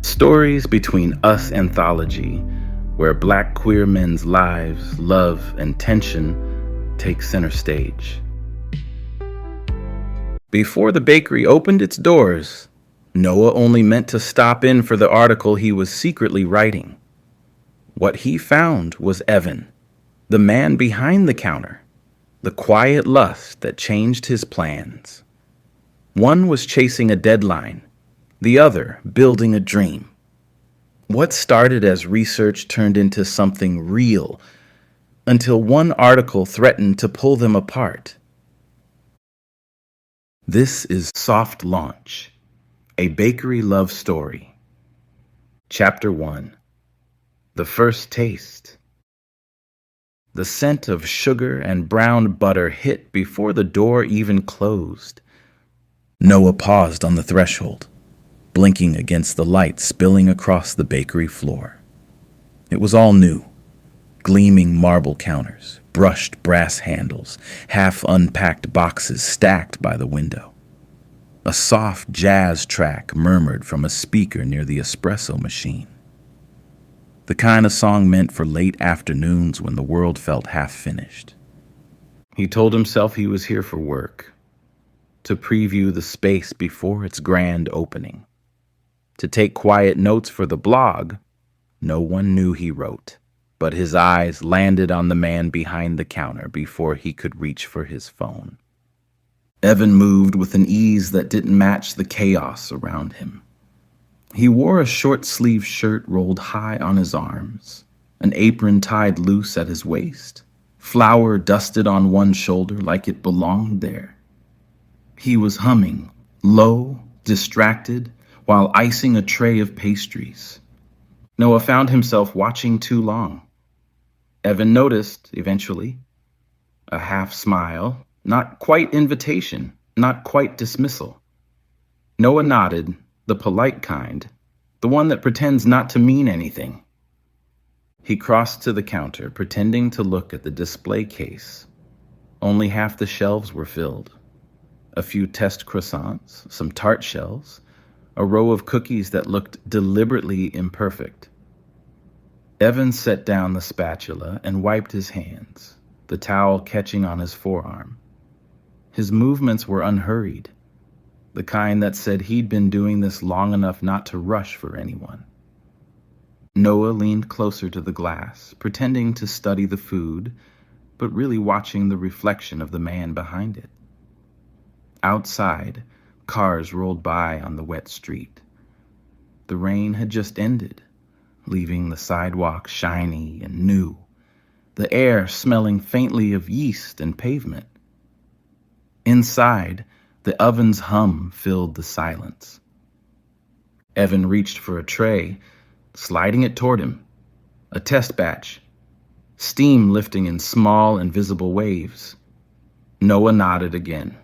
Stories Between Us anthology, where Black queer men's lives, love, and tension take center stage. Before the bakery opened its doors, Noah only meant to stop in for the article he was secretly writing. What he found was Evan, the man behind the counter, the quiet lust that changed his plans. One was chasing a deadline, the other building a dream. What started as research turned into something real, until one article threatened to pull them apart. This is Soft Launch, a bakery love story. Chapter 1. The First Taste. The scent of sugar and brown butter hit before the door even closed. Noah paused on the threshold, blinking against the light spilling across the bakery floor. It was all new. Gleaming marble counters, brushed brass handles, half-unpacked boxes stacked by the window. A soft jazz track murmured from a speaker near the espresso machine. The kind of song meant for late afternoons when the world felt half-finished. He told himself he was here for work, to preview the space before its grand opening, to take quiet notes for the blog no one knew he wrote. But his eyes landed on the man behind the counter before he could reach for his phone. Evan moved with an ease that didn't match the chaos around him. He wore a short-sleeved shirt rolled high on his arms, an apron tied loose at his waist, flour dusted on one shoulder like it belonged there. He was humming, low, distracted, while icing a tray of pastries. Noah found himself watching too long. Evan noticed, eventually. A half smile, not quite invitation, not quite dismissal. Noah nodded, the polite kind, the one that pretends not to mean anything. He crossed to the counter, pretending to look at the display case. Only half the shelves were filled. A few test croissants, some tart shells, a row of cookies that looked deliberately imperfect. Evan set down the spatula and wiped his hands, the towel catching on his forearm. His movements were unhurried, the kind that said he'd been doing this long enough not to rush for anyone. Noah leaned closer to the glass, pretending to study the food, but really watching the reflection of the man behind it. Outside, cars rolled by on the wet street. The rain had just ended, leaving the sidewalk shiny and new, the air smelling faintly of yeast and pavement. Inside, the oven's hum filled the silence. Evan reached for a tray, sliding it toward him. A test batch, steam lifting in small, invisible waves. Noah nodded again,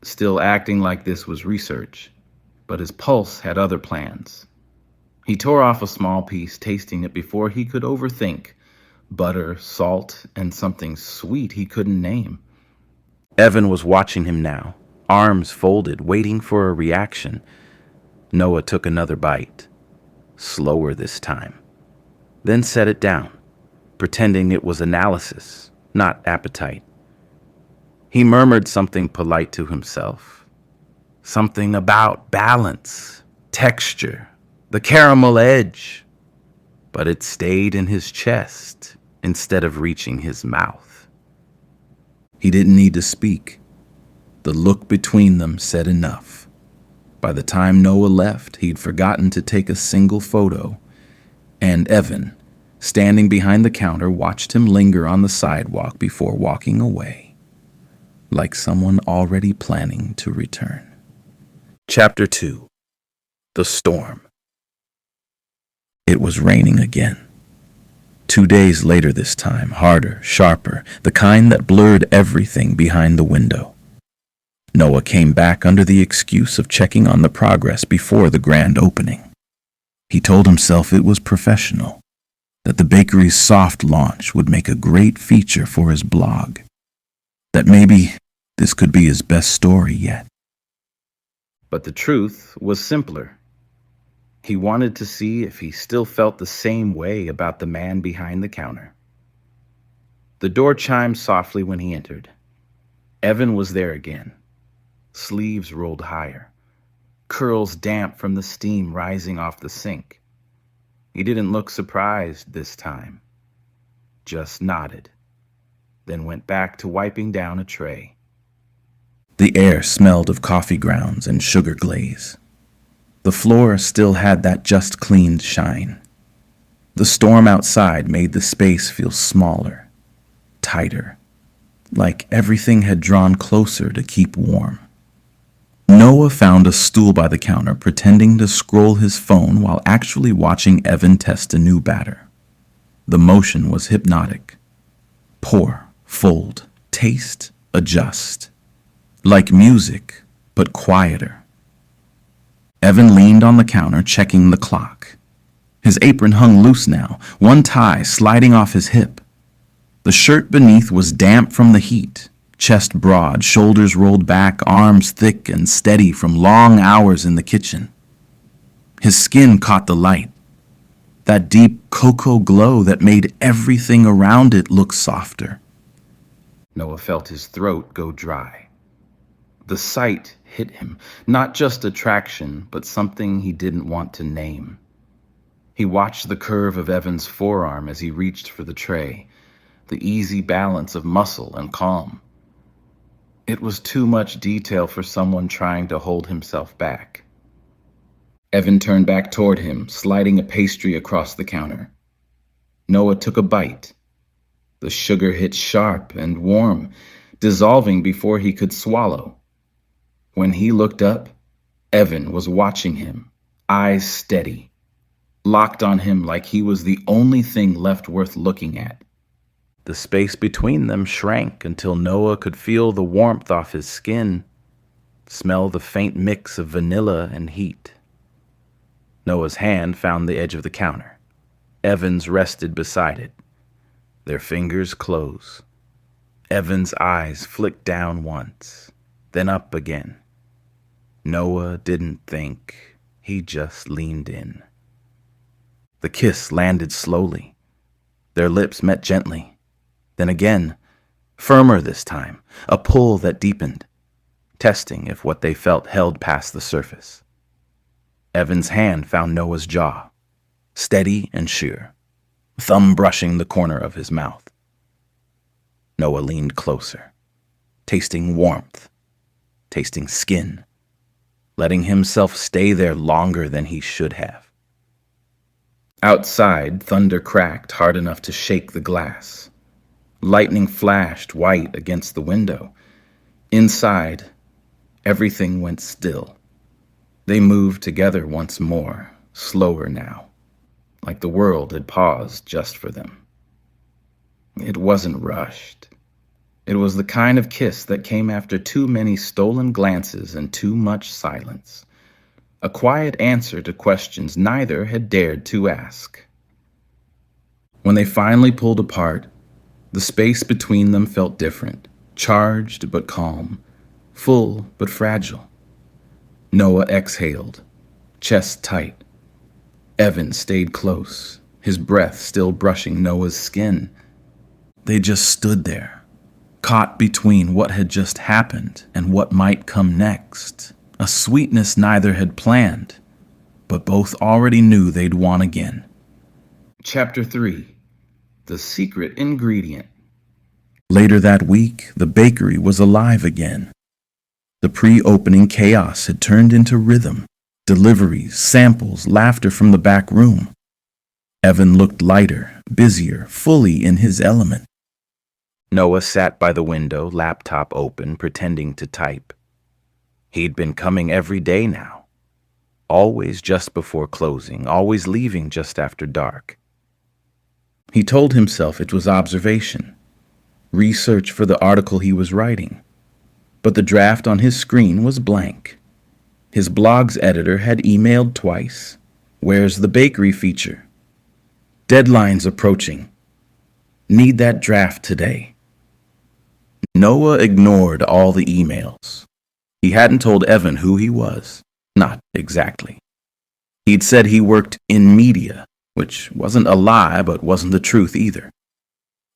still acting like this was research, but his pulse had other plans. He tore off a small piece, tasting it before he could overthink. Butter, salt, and something sweet he couldn't name. Evan was watching him now, arms folded, waiting for a reaction. Noah took another bite, slower this time, then set it down, pretending it was analysis, not appetite. He murmured something polite to himself, something about balance, texture, the caramel edge, but it stayed in his chest instead of reaching his mouth. He didn't need to speak. The look between them said enough. By the time Noah left, he'd forgotten to take a single photo, and Evan, standing behind the counter, watched him linger on the sidewalk before walking away, like someone already planning to return. Chapter 2. The Storm. It was raining again. 2 days later this time, harder, sharper, the kind that blurred everything behind the window. Noah came back under the excuse of checking on the progress before the grand opening. He told himself it was professional, that the bakery's soft launch would make a great feature for his blog, that maybe this could be his best story yet. But the truth was simpler. He wanted to see if he still felt the same way about the man behind the counter. The door chimed softly when he entered. Evan was there again, sleeves rolled higher, curls damp from the steam rising off the sink. He didn't look surprised this time, just nodded, then went back to wiping down a tray. The air smelled of coffee grounds and sugar glaze. The floor still had that just cleaned shine. The storm outside made the space feel smaller, tighter, like everything had drawn closer to keep warm. Noah found a stool by the counter, pretending to scroll his phone while actually watching Evan test a new batter. The motion was hypnotic. Pour, fold, taste, adjust. Like music, but quieter. Evan leaned on the counter, checking the clock. His apron hung loose now, one tie sliding off his hip. The shirt beneath was damp from the heat, chest broad, shoulders rolled back, arms thick and steady from long hours in the kitchen. His skin caught the light, that deep cocoa glow that made everything around it look softer. Noah felt his throat go dry. The sight hit him, not just attraction, but something he didn't want to name. He watched the curve of Evan's forearm as he reached for the tray, the easy balance of muscle and calm. It was too much detail for someone trying to hold himself back. Evan turned back toward him, sliding a pastry across the counter. Noah took a bite. The sugar hit sharp and warm, dissolving before he could swallow. When he looked up, Evan was watching him, eyes steady, locked on him like he was the only thing left worth looking at. The space between them shrank until Noah could feel the warmth off his skin, smell the faint mix of vanilla and heat. Noah's hand found the edge of the counter. Evan's rested beside it. Their fingers close. Evan's eyes flicked down once, then up again. Noah didn't think, he just leaned in. The kiss landed slowly. Their lips met gently. Then again, firmer this time, a pull that deepened, testing if what they felt held past the surface. Evan's hand found Noah's jaw, steady and sheer, thumb brushing the corner of his mouth. Noah leaned closer, tasting warmth, tasting skin, letting himself stay there longer than he should have. Outside, thunder cracked hard enough to shake the glass. Lightning flashed white against the window. Inside, everything went still. They moved together once more, slower now, like the world had paused just for them. It wasn't rushed. It was the kind of kiss that came after too many stolen glances and too much silence. A quiet answer to questions neither had dared to ask. When they finally pulled apart, the space between them felt different, charged but calm, full but fragile. Noah exhaled, chest tight. Evan stayed close, his breath still brushing Noah's skin. They just stood there, caught between what had just happened and what might come next. A sweetness neither had planned, but both already knew they'd want again. Chapter 3. The Secret Ingredient. Later that week, the bakery was alive again. The pre-opening chaos had turned into rhythm, deliveries, samples, laughter from the back room. Evan looked lighter, busier, fully in his element. Noah sat by the window, laptop open, pretending to type. He'd been coming every day now, always just before closing, always leaving just after dark. He told himself it was observation, research for the article he was writing, but the draft on his screen was blank. His blog's editor had emailed twice. Where's the bakery feature? Deadline's approaching. Need that draft today. Noah ignored all the emails. He hadn't told Evan who he was. Not exactly. He'd said he worked in media, which wasn't a lie but wasn't the truth either.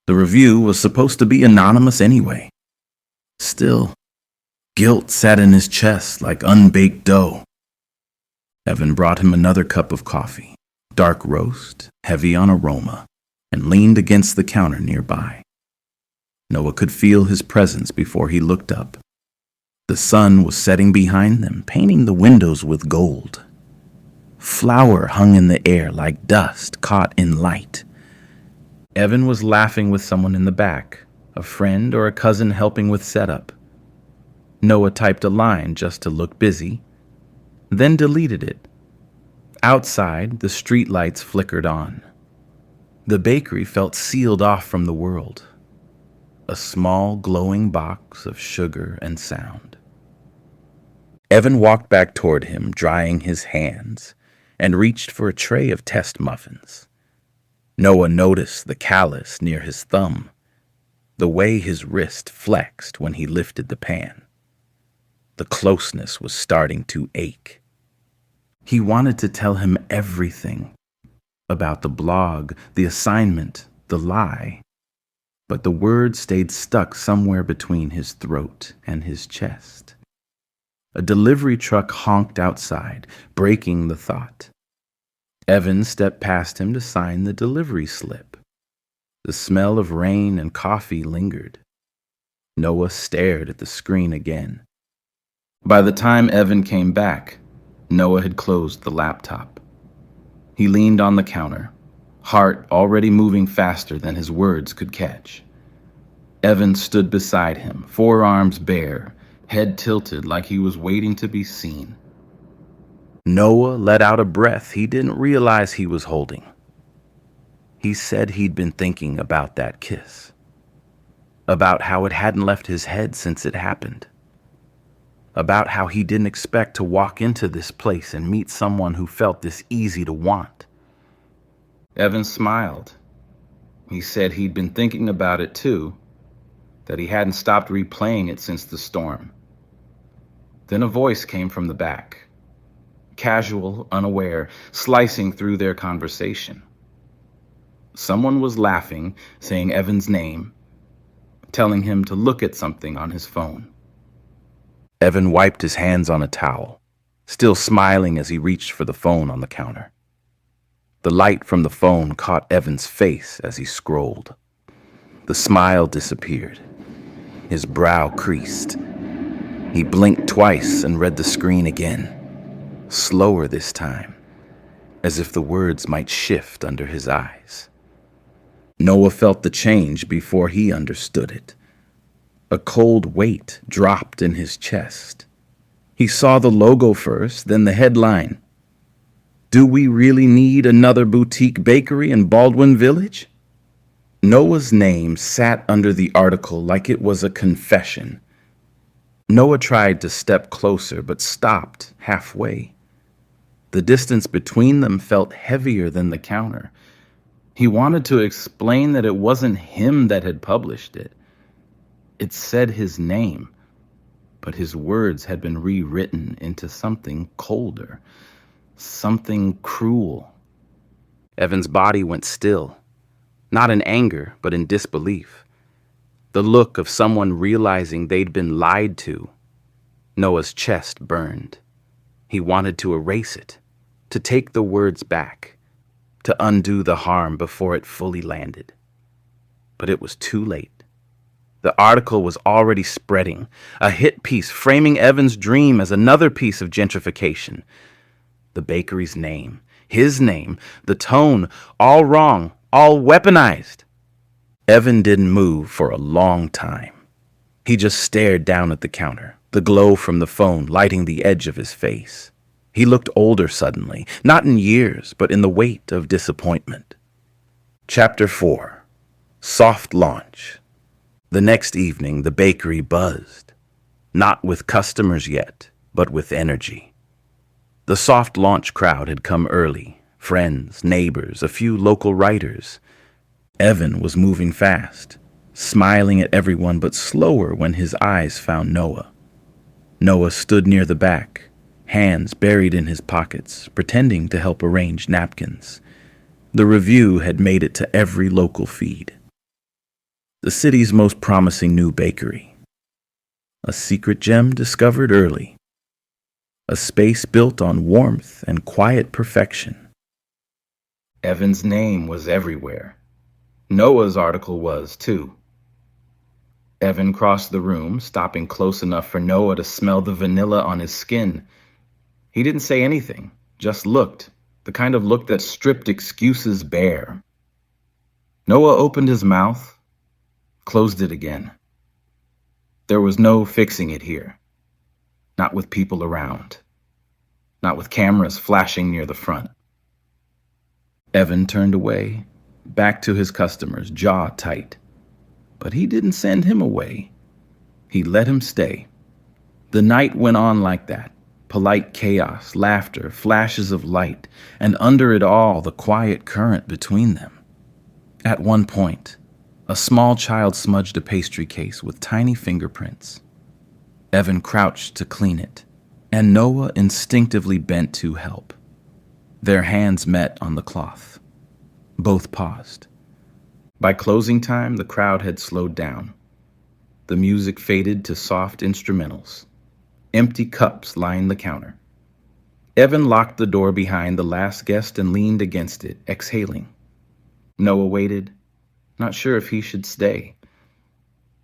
The review was supposed to be anonymous anyway. Still, guilt sat in his chest like unbaked dough. Evan brought him another cup of coffee, dark roast, heavy on aroma, and leaned against the counter nearby. Noah could feel his presence before he looked up. The sun was setting behind them, painting the windows with gold. Flour hung in the air like dust caught in light. Evan was laughing with someone in the back, a friend or a cousin helping with setup. Noah typed a line just to look busy, then deleted it. Outside, the streetlights flickered on. The bakery felt sealed off from the world. A small, glowing box of sugar and sound. Evan walked back toward him, drying his hands, and reached for a tray of test muffins. Noah noticed the callus near his thumb, the way his wrist flexed when he lifted the pan. The closeness was starting to ache. He wanted to tell him everything about the blog, the assignment, the lie, but the words stayed stuck somewhere between his throat and his chest. A delivery truck honked outside, breaking the thought. Evan stepped past him to sign the delivery slip. The smell of rain and coffee lingered. Noah stared at the screen again. By the time Evan came back, Noah had closed the laptop. He leaned on the counter, heart already moving faster than his words could catch. Evan stood beside him, forearms bare, head tilted like he was waiting to be seen. Noah let out a breath he didn't realize he was holding. He said he'd been thinking about that kiss, about how it hadn't left his head since it happened, about how he didn't expect to walk into this place and meet someone who felt this easy to want. Evan smiled. He said he'd been thinking about it too, that he hadn't stopped replaying it since the storm. Then a voice came from the back, casual, unaware, slicing through their conversation. Someone was laughing, saying Evan's name, telling him to look at something on his phone. Evan wiped his hands on a towel, still smiling as he reached for the phone on the counter. The light from the phone caught Evan's face as he scrolled. The smile disappeared. His brow creased. He blinked twice and read the screen again, slower this time, as if the words might shift under his eyes. Noah felt the change before he understood it. A cold weight dropped in his chest. He saw the logo first, then the headline. Do we really need another boutique bakery in Baldwin Village? Noah's name sat under the article like it was a confession. Noah tried to step closer, but stopped halfway. The distance between them felt heavier than the counter. He wanted to explain that it wasn't him that had published it. It said his name, but his words had been rewritten into something colder, something cruel. Evan's body went still, not in anger, but in disbelief. The look of someone realizing they'd been lied to. Noah's chest burned. He wanted to erase it, to take the words back, to undo the harm before it fully landed. But it was too late. The article was already spreading, a hit piece framing Evan's dream as another piece of gentrification. The bakery's name, his name, the tone, all wrong, all weaponized. Evan didn't move for a long time. He just stared down at the counter, the glow from the phone lighting the edge of his face. He looked older suddenly, not in years, but in the weight of disappointment. Chapter 4. Soft Launch. The next evening, the bakery buzzed. Not with customers yet, but with energy. The soft launch crowd had come early. Friends, neighbors, a few local writers. Evan was moving fast, smiling at everyone but slower when his eyes found Noah. Noah stood near the back, hands buried in his pockets, pretending to help arrange napkins. The review had made it to every local feed. The city's most promising new bakery. A secret gem discovered early. A space built on warmth and quiet perfection. Evan's name was everywhere. Noah's article was, too. Evan crossed the room, stopping close enough for Noah to smell the vanilla on his skin. He didn't say anything, just looked, the kind of look that stripped excuses bare. Noah opened his mouth, closed it again. There was no fixing it here. Not with people around. Not with cameras flashing near the front. Evan turned away, back to his customers, jaw tight. But he didn't send him away. He let him stay. The night went on like that. Polite chaos, laughter, flashes of light, and under it all, the quiet current between them. At one point, a small child smudged a pastry case with tiny fingerprints. Evan crouched to clean it, and Noah instinctively bent to help. Their hands met on the cloth. Both paused. By closing time, the crowd had slowed down. The music faded to soft instrumentals. Empty cups lined the counter. Evan locked the door behind the last guest and leaned against it, exhaling. Noah waited, not sure if he should stay.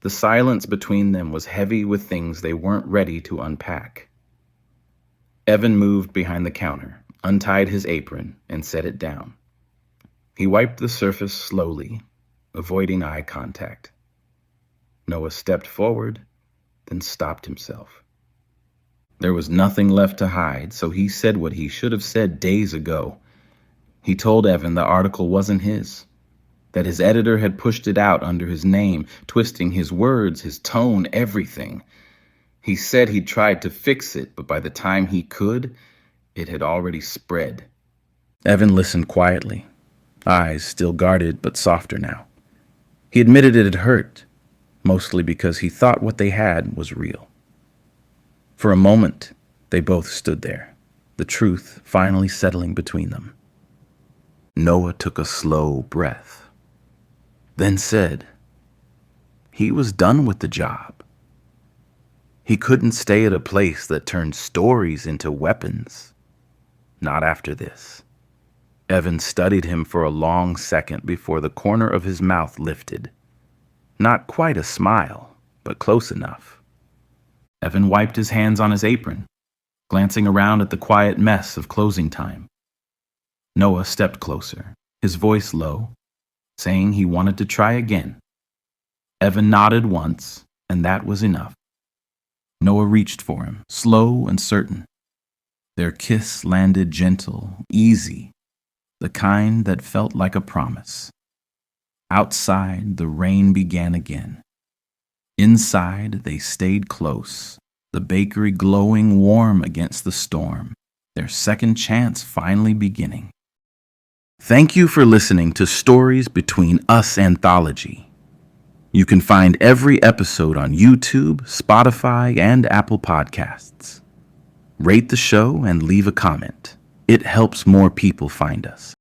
The silence between them was heavy with things they weren't ready to unpack. Evan moved behind the counter, untied his apron, and set it down. He wiped the surface slowly, avoiding eye contact. Noah stepped forward, then stopped himself. There was nothing left to hide, so he said what he should have said days ago. He told Evan the article wasn't his, that his editor had pushed it out under his name, twisting his words, his tone, everything. He said he'd tried to fix it, but by the time he could, it had already spread. Evan listened quietly, eyes still guarded but softer now. He admitted it had hurt, mostly because he thought what they had was real. For a moment, they both stood there, the truth finally settling between them. Noah took a slow breath, then said he was done with the job. He couldn't stay at a place that turned stories into weapons. Not after this. Evan studied him for a long second before the corner of his mouth lifted. Not quite a smile, but close enough. Evan wiped his hands on his apron, glancing around at the quiet mess of closing time. Noah stepped closer, his voice low, saying he wanted to try again. Evan nodded once, and that was enough. Noah reached for him, slow and certain. Their kiss landed gentle, easy, the kind that felt like a promise. Outside, the rain began again. Inside, they stayed close, the bakery glowing warm against the storm, their second chance finally beginning. Thank you for listening to Stories Between Us Anthology. You can find every episode on YouTube, Spotify, and Apple Podcasts. Rate the show and leave a comment. It helps more people find us.